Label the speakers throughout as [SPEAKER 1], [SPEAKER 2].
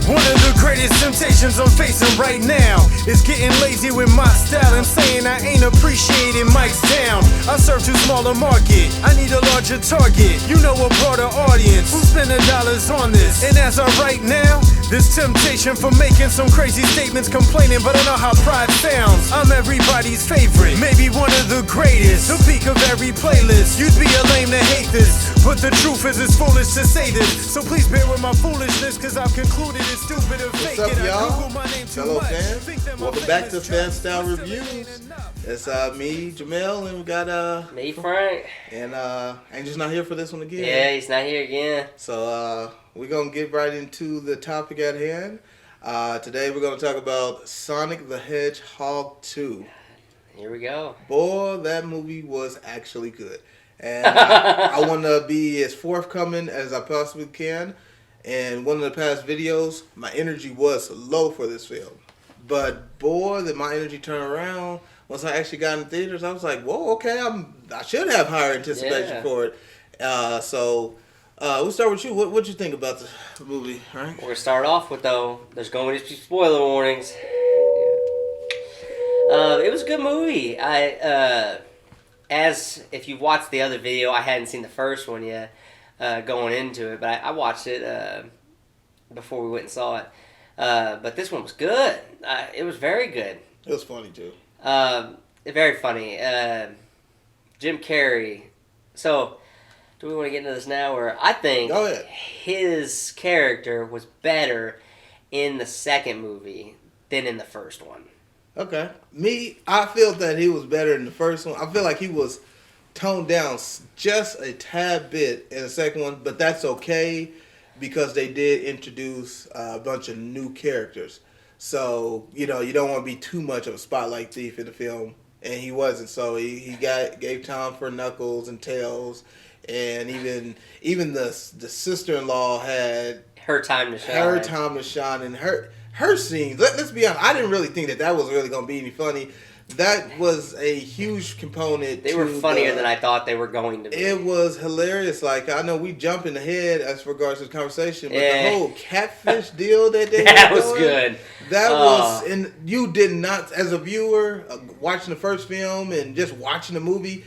[SPEAKER 1] One of the greatest temptations I'm facing right now is getting lazy with my style and saying I ain't appreciating mics down. I serve too small a market, I need a larger target. You know, a broader audience who's spending dollars on this. And as of right now, this temptation for making some crazy statements, complaining, but I know how pride sounds. I'm everybody's favorite, maybe one of the greatest, the peak of every playlist. You'd be a lame to hate this, but the truth is it's foolish to say this. So please bear with my foolishness, cause I've concluded it's stupid to fake it.
[SPEAKER 2] What's up, y'all? Fellow fans, welcome back to Fan Style Reviews. It's me, Jamel, and we got
[SPEAKER 3] me, Frank.
[SPEAKER 2] And Angel's not here for this one again.
[SPEAKER 3] Yeah, he's not here again.
[SPEAKER 2] So we're gonna get right into the topic at hand. Today we're gonna talk about Sonic the Hedgehog 2.
[SPEAKER 3] Here we go.
[SPEAKER 2] Boy, that movie was actually good. And I want to be as forthcoming as I possibly can. And one of the past videos, my energy was low for this film. But boy, did my energy turn around once I actually got in theaters. I was like, whoa, okay, I should have higher anticipation for it. So we'll start with you. What'd you think about the movie? All right?
[SPEAKER 3] We're going to start off with, though, there's going to be spoiler warnings. It was a good movie. As if you've watched the other video, I hadn't seen the first one yet going into it, but I watched it before we went and saw it. But this one was good. It was very good.
[SPEAKER 2] It was funny, too.
[SPEAKER 3] Very funny. Jim Carrey. So, do we want to get into this now? Or I think his character was better in the second movie than in the first one.
[SPEAKER 2] Okay. I feel that he was better in the first one. I feel like he was toned down just a tad bit in the second one, but that's okay because they did introduce a bunch of new characters. So, you don't want to be too much of a spotlight thief in the film, and he wasn't. So he gave time for Knuckles and Tails, and even the sister-in-law had
[SPEAKER 3] her time to shine.
[SPEAKER 2] Her time to shine, and her scenes. Let's be honest. I didn't really think that was really going to be any funny. That was a huge component.
[SPEAKER 3] They were funnier than I thought they were going to be.
[SPEAKER 2] It was hilarious. Like, I know we jumping ahead as regards to the conversation, but the whole catfish deal that they
[SPEAKER 3] that was good.
[SPEAKER 2] That was, and you did not, as a viewer, watching the first film and just watching the movie,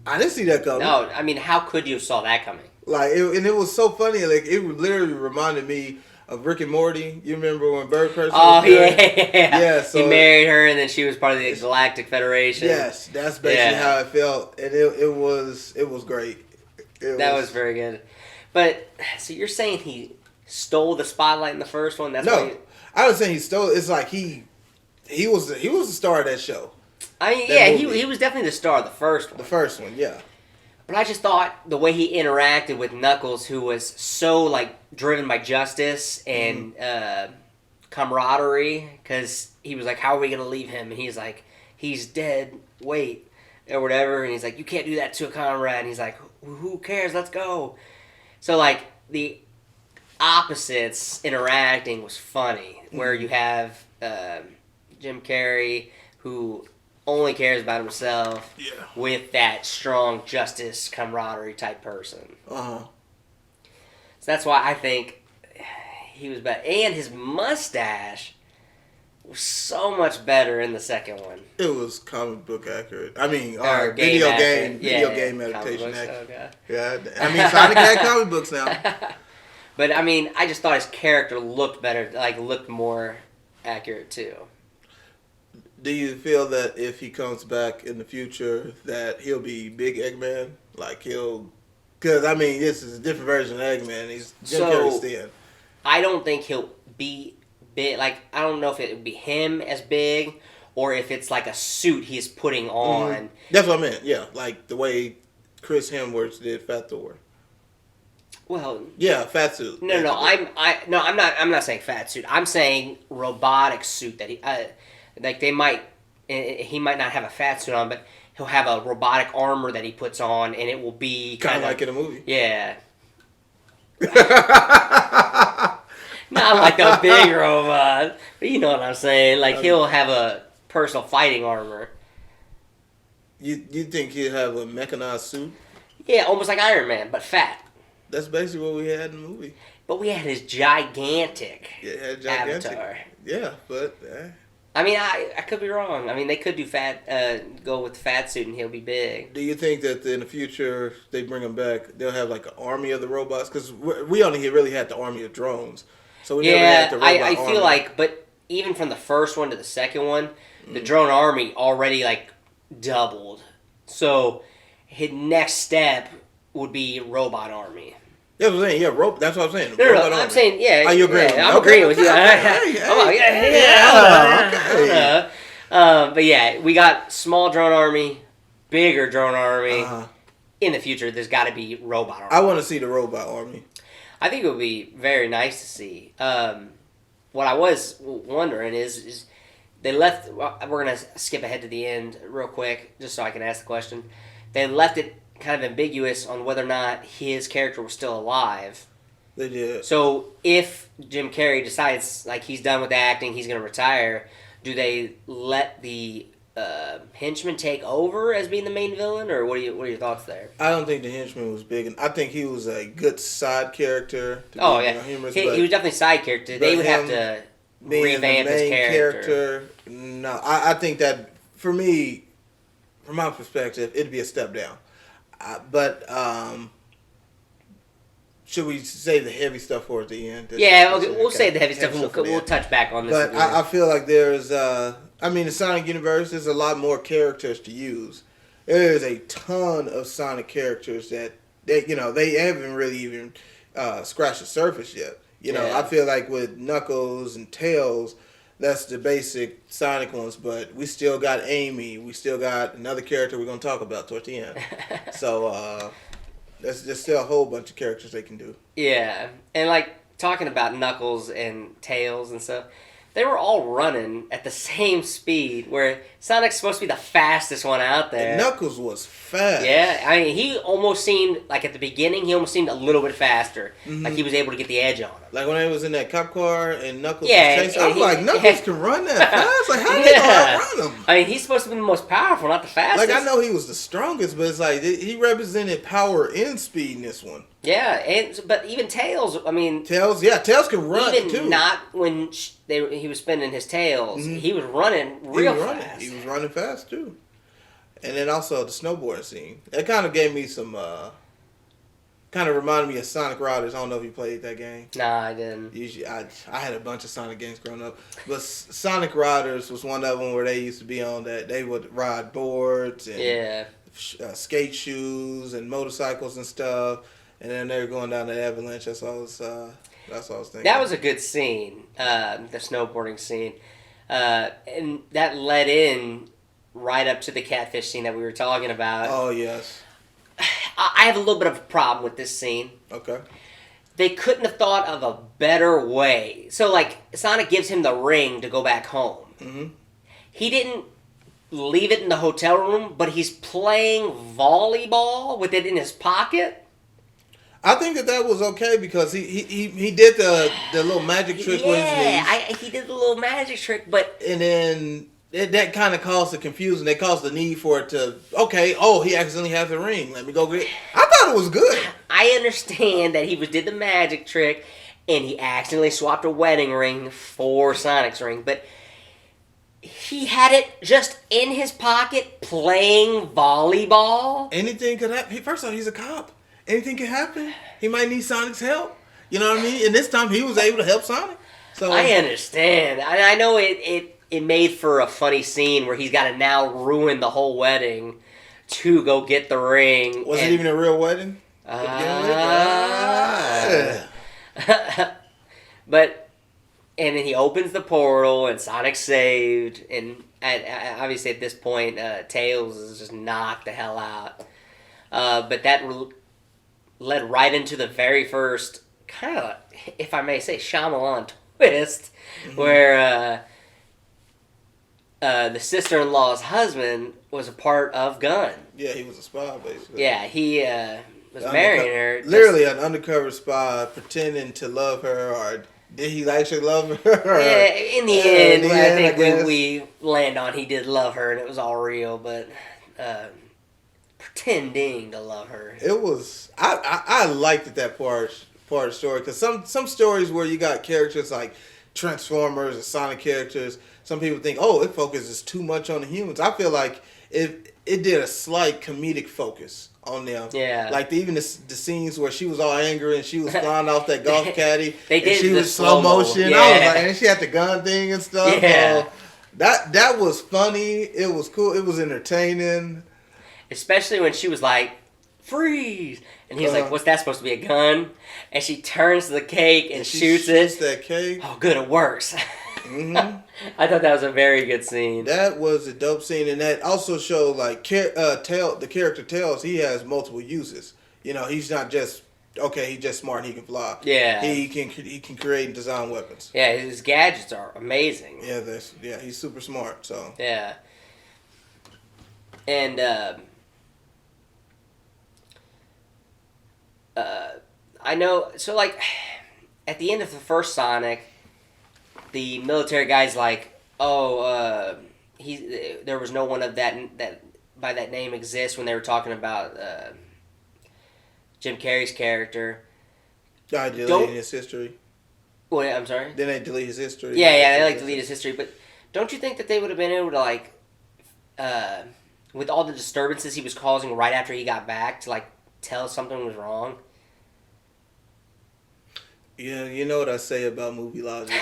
[SPEAKER 2] I didn't see that coming.
[SPEAKER 3] No, I mean, how could you have saw that coming?
[SPEAKER 2] Like, and it was so funny. Like, it literally reminded me of Rick and Morty. You remember when Bird Person was there? Yeah. So
[SPEAKER 3] he married her, and then she was part of the Galactic Federation.
[SPEAKER 2] Yes, that's basically how it felt, and it was great.
[SPEAKER 3] That was very good. But so you're saying he stole the spotlight in the first one? That's
[SPEAKER 2] no, I was saying he stole. It's like he was the star of that show.
[SPEAKER 3] I mean, he was definitely the star of the first one.
[SPEAKER 2] The first one, yeah.
[SPEAKER 3] But I just thought the way he interacted with Knuckles, who was so driven by justice and camaraderie, because he was like, "How are we gonna leave him?" And he's like, "He's dead. Wait," or whatever. And he's like, "You can't do that to a comrade." And he's like, "Who cares? Let's go." So the opposites interacting was funny, where you have Jim Carrey, who only cares about himself, with that strong justice camaraderie type person. So that's why I think he was better. And his mustache was so much better in the second one.
[SPEAKER 2] It was comic book accurate. I mean,
[SPEAKER 3] video
[SPEAKER 2] game adaptation accurate.
[SPEAKER 3] Okay.
[SPEAKER 2] Yeah, I mean, Sonic had comic books now.
[SPEAKER 3] But I mean, I just thought his character looked better, looked more accurate too.
[SPEAKER 2] Do you feel that if he comes back in the future that he'll be Big Eggman? Because I mean, this is a different version of Eggman. He's Jim Carrey's Stan.
[SPEAKER 3] I don't think he'll be big. I don't know if it would be him as big or if it's a suit he's putting on.
[SPEAKER 2] Mm-hmm. That's what I meant. Yeah, like the way Chris Hemsworth did Fat Thor.
[SPEAKER 3] Well,
[SPEAKER 2] yeah, fat suit.
[SPEAKER 3] No, I'm not saying fat suit. I'm saying robotic suit that he. He might not have a fat suit on, but he'll have a robotic armor that he puts on, and it will be
[SPEAKER 2] kind of like in a movie.
[SPEAKER 3] Yeah. Not like a big robot, but you know what I'm saying. He'll have a personal fighting armor.
[SPEAKER 2] You think he'll have a mechanized suit?
[SPEAKER 3] Yeah, almost like Iron Man, but fat.
[SPEAKER 2] That's basically what we had in the movie.
[SPEAKER 3] but we had his gigantic,
[SPEAKER 2] gigantic.
[SPEAKER 3] avatar.
[SPEAKER 2] Yeah, but
[SPEAKER 3] I mean, I could be wrong. I mean, they could do go with the fat suit and he'll be big.
[SPEAKER 2] do you think that in the future they bring him back? They'll have like an army of the robots because we only really had the army of drones, so we never had the robot
[SPEAKER 3] I feel
[SPEAKER 2] army.
[SPEAKER 3] like, but even from the first one to the second one, the drone army already like doubled. So his next step would be robot army.
[SPEAKER 2] That's what I'm saying. Yeah, that's what I'm saying.
[SPEAKER 3] No,
[SPEAKER 2] Robot
[SPEAKER 3] I'm
[SPEAKER 2] army.
[SPEAKER 3] saying, yeah.
[SPEAKER 2] Are you agreeing?
[SPEAKER 3] Yeah, I'm
[SPEAKER 2] Okay.
[SPEAKER 3] agreeing with you.
[SPEAKER 2] Hey,
[SPEAKER 3] I'm like,
[SPEAKER 2] okay.
[SPEAKER 3] but yeah, we got small drone army, bigger drone army.
[SPEAKER 2] Uh-huh.
[SPEAKER 3] In the future, there's got to be robot army.
[SPEAKER 2] I want to see the robot army.
[SPEAKER 3] I think it would be very nice to see. What I was wondering is they left. We're gonna skip ahead to the end real quick, just so I can ask the question. They left it kind of ambiguous on whether or not his character was still alive.
[SPEAKER 2] They did.
[SPEAKER 3] So if Jim Carrey decides like he's done with acting, he's gonna retire, do they let the henchman take over as being the main villain, or what are your thoughts there?
[SPEAKER 2] I don't think the henchman was big. I think he was a good side character.
[SPEAKER 3] Oh yeah,
[SPEAKER 2] humorous,
[SPEAKER 3] he was definitely side character. They would have to revamp his character.
[SPEAKER 2] No, I think that for me, from my perspective, it'd be a step down. But should we save the heavy stuff for the end?
[SPEAKER 3] Yeah, okay, we'll save the heavy stuff. We'll touch back on this.
[SPEAKER 2] But I feel like there's, the Sonic universe, there's a lot more characters to use. There's a ton of Sonic characters that they haven't really even scratched the surface yet. I feel like with Knuckles and Tails, that's the basic Sonic ones, but we still got Amy. We still got another character we're going to talk about toward the end. So, there's still a whole bunch of characters they can do.
[SPEAKER 3] Yeah, and like talking about Knuckles and Tails and stuff, they were all running at the same speed, where Sonic's supposed to be the fastest one out there.
[SPEAKER 2] And Knuckles was fast.
[SPEAKER 3] Yeah, I mean, he almost seemed, like at the beginning, he almost seemed a little bit faster.
[SPEAKER 2] Mm-hmm.
[SPEAKER 3] Like he was able to get the edge on him.
[SPEAKER 2] Like when I was in that cop car and Knuckles
[SPEAKER 3] Yeah,
[SPEAKER 2] was chasing, I was like, Knuckles can run that fast? Like, how did they outrun him?
[SPEAKER 3] I mean, he's supposed to be the most powerful, not the fastest.
[SPEAKER 2] Like, I know he was the strongest, but it's like, he represented power and speed in this one.
[SPEAKER 3] Yeah, but even Tails, I mean...
[SPEAKER 2] Tails can run,
[SPEAKER 3] even
[SPEAKER 2] too.
[SPEAKER 3] not when he was spinning his tails, he was running real fast.
[SPEAKER 2] He was running fast, too. And then also the snowboarding scene. That kind of gave me some... kind of reminded me of Sonic Riders. I don't know if you played that game.
[SPEAKER 3] Nah, I didn't.
[SPEAKER 2] Usually, I had a bunch of Sonic games growing up, but Sonic Riders was one of them where they used to be on that. They would ride boards and skate shoes and motorcycles and stuff, and then they were going down the avalanche. That's what I was thinking.
[SPEAKER 3] That was a good scene, the snowboarding scene, and that led in right up to the catfish scene that we were talking about.
[SPEAKER 2] Oh yes.
[SPEAKER 3] I have a little bit of a problem with this scene.
[SPEAKER 2] Okay.
[SPEAKER 3] They couldn't have thought of a better way. So, like, Sonic gives him the ring to go back home.
[SPEAKER 2] Mm-hmm.
[SPEAKER 3] He didn't leave it in the hotel room, but he's playing volleyball with it in his pocket.
[SPEAKER 2] I think that was okay because he did the little magic trick with his knees.
[SPEAKER 3] He did the little magic trick, but...
[SPEAKER 2] And then... That kind of caused the confusion. They caused the need for it to, he accidentally has the ring. Let me go get it. I thought it was good.
[SPEAKER 3] I understand that he did the magic trick and he accidentally swapped a wedding ring for Sonic's ring, but he had it just in his pocket playing volleyball.
[SPEAKER 2] Anything could happen. First off, he's a cop. Anything can happen. He might need Sonic's help. You know what I mean? And this time he was able to help Sonic. So
[SPEAKER 3] I understand. I know it made for a funny scene where he's got to now ruin the whole wedding to go get the ring.
[SPEAKER 2] Was it even a real wedding?
[SPEAKER 3] But, and then he opens the portal and Sonic's saved. And obviously at this point, Tails is just knocked the hell out. But that led right into the very first kind of, if I may say, Shyamalan twist, where... the sister-in-law's husband was a part of Gunn.
[SPEAKER 2] Yeah, he was a spy, basically.
[SPEAKER 3] Yeah, he was marrying her.
[SPEAKER 2] Literally an undercover spy pretending to love her, or did he actually love her?
[SPEAKER 3] Yeah, in the end, I think we land on he did love her and it was all real, but pretending to love her.
[SPEAKER 2] It was... I liked that part part of the story. Because some stories where you got characters like Transformers and Sonic characters, some people think, oh, it focuses too much on the humans. I feel like it did a slight comedic focus on them.
[SPEAKER 3] Yeah.
[SPEAKER 2] Like even the scenes where she was all angry and she was flying off that golf caddy.
[SPEAKER 3] They did
[SPEAKER 2] she
[SPEAKER 3] the
[SPEAKER 2] was slow motion.
[SPEAKER 3] Yeah.
[SPEAKER 2] I was like, and she had the gun thing and stuff.
[SPEAKER 3] Yeah.
[SPEAKER 2] That was funny. It was cool. It was entertaining.
[SPEAKER 3] Especially when she was like, freeze! And he's like, what's that supposed to be, a gun? And she turns to the cake and shoots it.
[SPEAKER 2] That cake.
[SPEAKER 3] Oh, good, it works.
[SPEAKER 2] Mm-hmm.
[SPEAKER 3] I thought that was a very good scene.
[SPEAKER 2] That was a dope scene, and that also showed like the character Tails. He has multiple uses. You know, he's not just he's just smart. And he can fly.
[SPEAKER 3] Yeah,
[SPEAKER 2] he can create and design weapons.
[SPEAKER 3] Yeah, his gadgets are amazing.
[SPEAKER 2] Yeah, he's super smart. So
[SPEAKER 3] yeah, and I know. So like, at the end of the first Sonic, the military guy's like, "Oh, there was no one of that by that name exists," when they were talking about Jim Carrey's character.
[SPEAKER 2] I deleted his history.
[SPEAKER 3] Well, I'm sorry.
[SPEAKER 2] Then they delete his history.
[SPEAKER 3] Yeah, they like delete his history. But don't you think that they would have been able to like, with all the disturbances he was causing right after he got back, to like tell something was wrong?
[SPEAKER 2] Yeah, you know what I say about movie logic.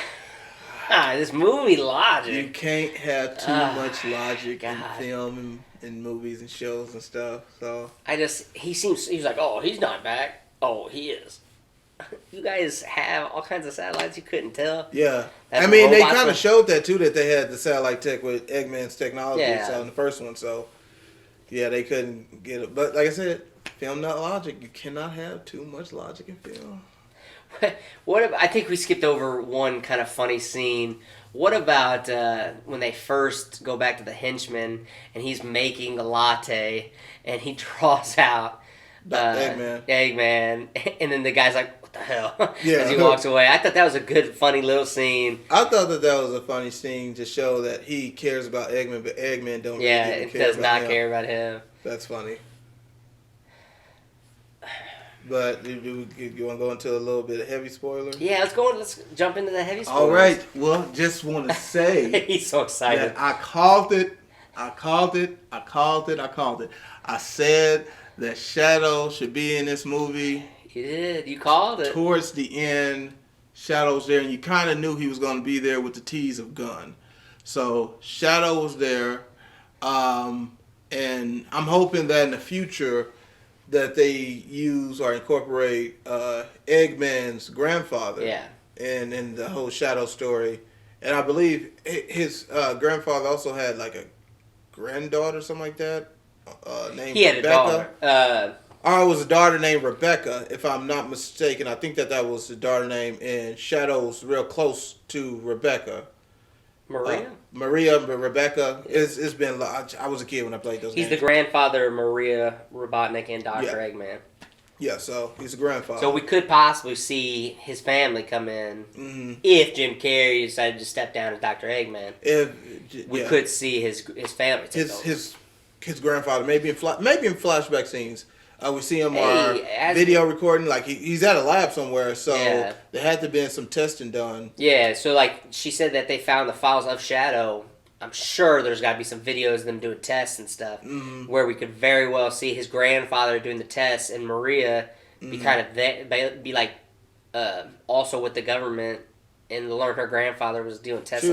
[SPEAKER 3] This movie logic.
[SPEAKER 2] You can't have too much logic
[SPEAKER 3] God.
[SPEAKER 2] in film and movies and shows and stuff. So
[SPEAKER 3] he's like, oh, he's not back. Oh, he is. You guys have all kinds of satellites you couldn't tell.
[SPEAKER 2] Yeah.
[SPEAKER 3] That's
[SPEAKER 2] I mean, they
[SPEAKER 3] robots
[SPEAKER 2] kind of showed that too, that they had the satellite tech with Eggman's technology in the first one. So yeah, they couldn't get it. But like I said, film not logic. You cannot have too much logic in film.
[SPEAKER 3] I think we skipped over one kind of funny scene. What about when they first go back to the henchman and he's making a latte and he draws out Eggman, and then the guy's like, "What the hell?" as he walks away. I thought that was a good, funny little scene.
[SPEAKER 2] I thought that was a funny scene to show that he cares about Eggman, but Eggman don't.
[SPEAKER 3] Yeah,
[SPEAKER 2] really
[SPEAKER 3] it
[SPEAKER 2] care
[SPEAKER 3] does
[SPEAKER 2] about
[SPEAKER 3] not
[SPEAKER 2] him.
[SPEAKER 3] care about him.
[SPEAKER 2] That's funny. But do you want to go into a little bit of heavy spoiler?
[SPEAKER 3] Yeah, let's jump into the heavy spoilers.
[SPEAKER 2] All right. Well, just want to say
[SPEAKER 3] he's so excited.
[SPEAKER 2] I called it. I said that Shadow should be in this movie.
[SPEAKER 3] You did. You called it.
[SPEAKER 2] Towards the end, Shadow's there, and you kind of knew he was going to be there with the tease of gun. So Shadow was there, and I'm hoping that in the future that they use or incorporate Eggman's grandfather.
[SPEAKER 3] Yeah.
[SPEAKER 2] in the whole Shadow story. And I believe his grandfather also had like a granddaughter or something like that. Named
[SPEAKER 3] He had
[SPEAKER 2] Rebecca.
[SPEAKER 3] a daughter.
[SPEAKER 2] It was a daughter named Rebecca, if I'm not mistaken. I think that was the daughter name, and Shadow's real close to Rebecca.
[SPEAKER 3] Maria?
[SPEAKER 2] But Rebecca, it's been. I was a kid when I played those games.
[SPEAKER 3] He's the grandfather of Maria Robotnik and Dr. Eggman.
[SPEAKER 2] Yeah, so he's a grandfather.
[SPEAKER 3] So we could possibly see his family come in if Jim Carrey decided to step down as Dr. Eggman. We could see his family take over.
[SPEAKER 2] His grandfather, maybe in flashback scenes. We see him on video recording, like he's at a lab somewhere, so there had to be some testing done. Yeah,
[SPEAKER 3] so like she said that they found the files of Shadow. I'm sure there's got to be some videos of them doing tests and stuff where we could very well see his grandfather doing the tests and Maria be kind of be like also with the government and learn her grandfather was doing tests.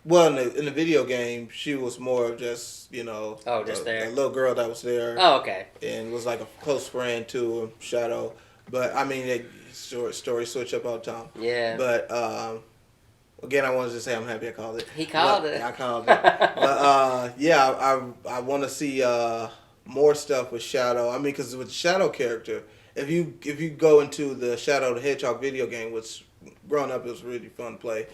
[SPEAKER 2] In the video game, she was more of just, there. A little girl that was there.
[SPEAKER 3] Oh, okay.
[SPEAKER 2] And was like a close friend to Shadow. But, I mean, stories switch up all the time.
[SPEAKER 3] Yeah.
[SPEAKER 2] But, again, I wanted to say I'm happy I called it.
[SPEAKER 3] He called it.
[SPEAKER 2] I called it. But, I want to see more stuff with Shadow. I mean, because with the Shadow character, if you go into the Shadow the Hedgehog video game, which growing up it was really fun to play,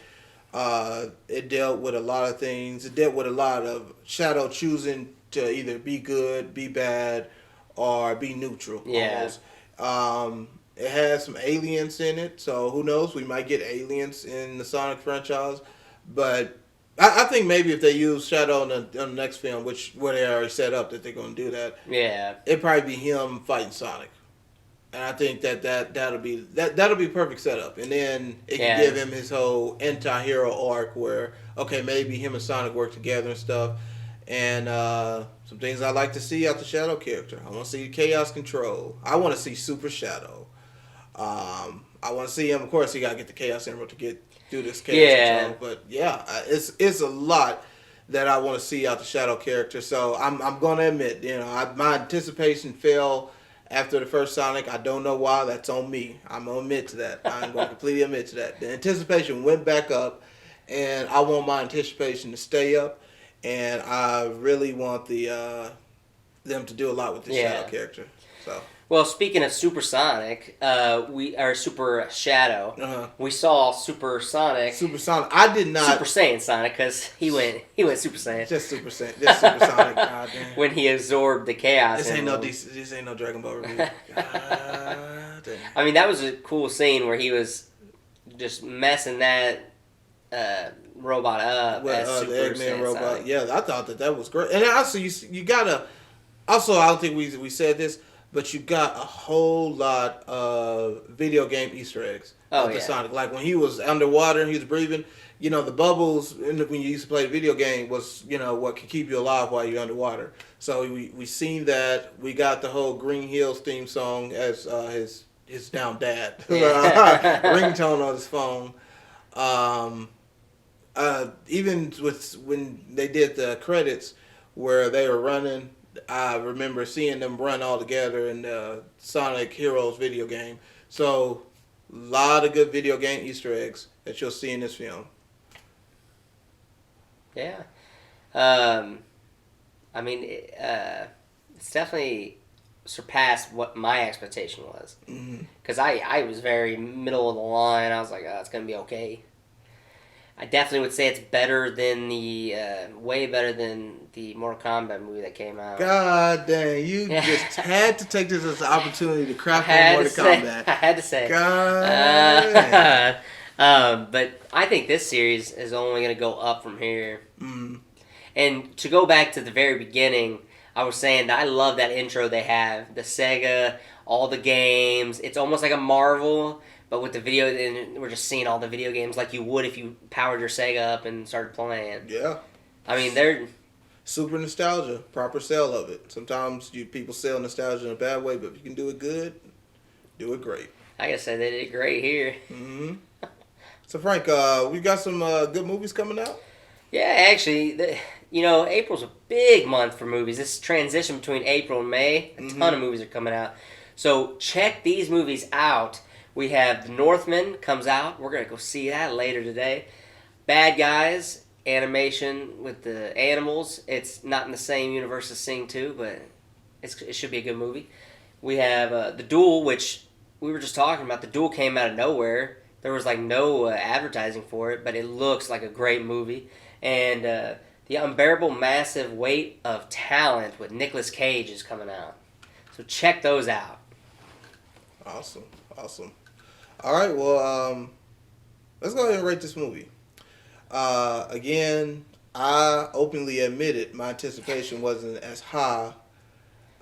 [SPEAKER 2] it dealt with a lot of things. It dealt with a lot of Shadow choosing to either be good, be bad, or be neutral.
[SPEAKER 3] Yeah.
[SPEAKER 2] Almost. It has some aliens in it, so who knows? We might get aliens in the Sonic franchise. But I think maybe if they use Shadow on the next film, where they already set up that they're going to do that, it'd probably be him fighting Sonic. And I think that'll be perfect setup. And then it can
[SPEAKER 3] Yeah.
[SPEAKER 2] give him his whole anti-hero arc where, okay, maybe him and Sonic work together and stuff. And some things I like to see out the Shadow character. I want to see Chaos Control. I want to see Super Shadow. I want to see him. Of course, he got to get the Chaos Emerald to do this Chaos Control. But yeah, it's a lot that I want to see out the Shadow character. So I'm going to admit, my anticipation fell after the first Sonic. I don't know why. That's on me. I'm going to admit to that. I'm going to completely admit to that. The anticipation went back up, and I want my anticipation to stay up. And I really want them to do a lot with the Shadow character. So.
[SPEAKER 3] Well, speaking of Supersonic, Super Shadow. We saw Supersonic.
[SPEAKER 2] Supersonic. I did not.
[SPEAKER 3] Super Saiyan Sonic, because he went Super Saiyan.
[SPEAKER 2] Just Supersonic. God damn.
[SPEAKER 3] When he absorbed the chaos.
[SPEAKER 2] This ain't no Dragon Ball review. God damn.
[SPEAKER 3] I mean, that was a cool scene where he was just messing that robot up. As Super
[SPEAKER 2] the Eggman
[SPEAKER 3] Saiyan
[SPEAKER 2] robot.
[SPEAKER 3] Sonic.
[SPEAKER 2] Yeah, I thought that was great. And also, you gotta. Also, I don't think we said this, but you got a whole lot of video game Easter eggs. The Sonic. Like when he was underwater and he was breathing, the bubbles when you used to play the video game was, what could keep you alive while you're underwater. So we seen that. We got the whole Green Hills theme song as his down dad ringtone on his phone. Even when they did the credits where they were running, I remember seeing them run all together in the Sonic Heroes video game. So, a lot of good video game Easter eggs that you'll see in this film.
[SPEAKER 3] Yeah. I mean, it's definitely surpassed what my expectation was. Because I was very middle of the line. I was like, oh, it's going to be okay. I definitely would say it's better than way better than the Mortal Kombat movie that came out.
[SPEAKER 2] God dang, you just had to take this as an opportunity to crap on Mortal Kombat.
[SPEAKER 3] I had to say.
[SPEAKER 2] God.
[SPEAKER 3] But I think this series is only going to go up from here. And to go back to the very beginning, I was saying that I love that intro they have. The Sega, all the games. It's almost like a Marvel. But with the video, and we're just seeing all the video games like you would if you powered your Sega up and started playing.
[SPEAKER 2] Yeah.
[SPEAKER 3] I mean, they're...
[SPEAKER 2] Super nostalgia. Proper sell of it. Sometimes people sell nostalgia in a bad way, but if you can do it good, do it great.
[SPEAKER 3] I gotta say, they did great here.
[SPEAKER 2] So, Frank, we got some good movies coming out?
[SPEAKER 3] Yeah, actually, April's a big month for movies. This transition between April and May, a ton of movies are coming out. So, check these movies out. We have The Northman comes out. We're going to go see that later today. Bad Guys, animation with the animals. It's not in the same universe as Sing 2, but it should be a good movie. We have The Duel, which we were just talking about. The Duel came out of nowhere. There was no advertising for it, but it looks like a great movie. And The Unbearable Massive Weight of Talent with Nicolas Cage is coming out. So check those out.
[SPEAKER 2] Awesome. All right, well, let's go ahead and rate this movie. Again, I openly admitted my anticipation wasn't as high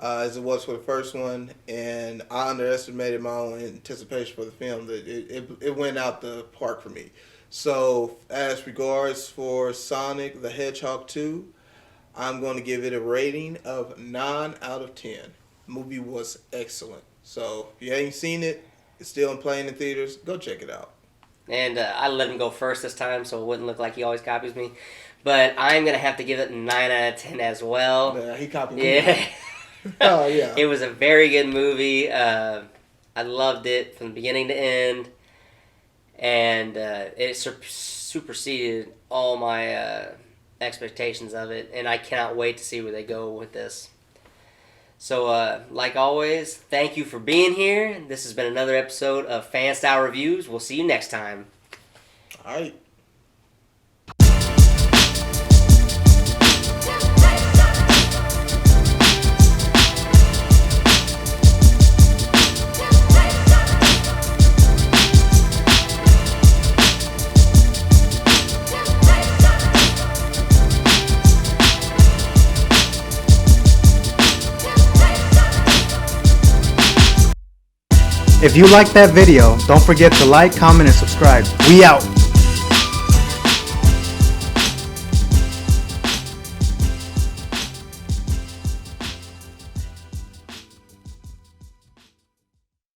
[SPEAKER 2] as it was for the first one, and I underestimated my own anticipation for the film. That it went out the park for me. So, as regards for Sonic the Hedgehog 2, I'm going to give it a rating of 9 out of 10. The movie was excellent. So, if you ain't seen it, it's still playing in theaters, go check it out.
[SPEAKER 3] And I let him go first this time, so it wouldn't look like he always copies me. But I'm going to have to give it 9 out of 10 as well.
[SPEAKER 2] Yeah, he copied me.
[SPEAKER 3] Yeah.
[SPEAKER 2] Oh, yeah.
[SPEAKER 3] It was a very good movie. I loved it from beginning to end. And it superseded all my expectations of it. And I cannot wait to see where they go with this. So, like always, thank you for being here. This has been another episode of Fan Style Reviews. We'll see you next time.
[SPEAKER 2] All right.
[SPEAKER 4] If you liked that video, don't forget to like, comment, and subscribe. We out.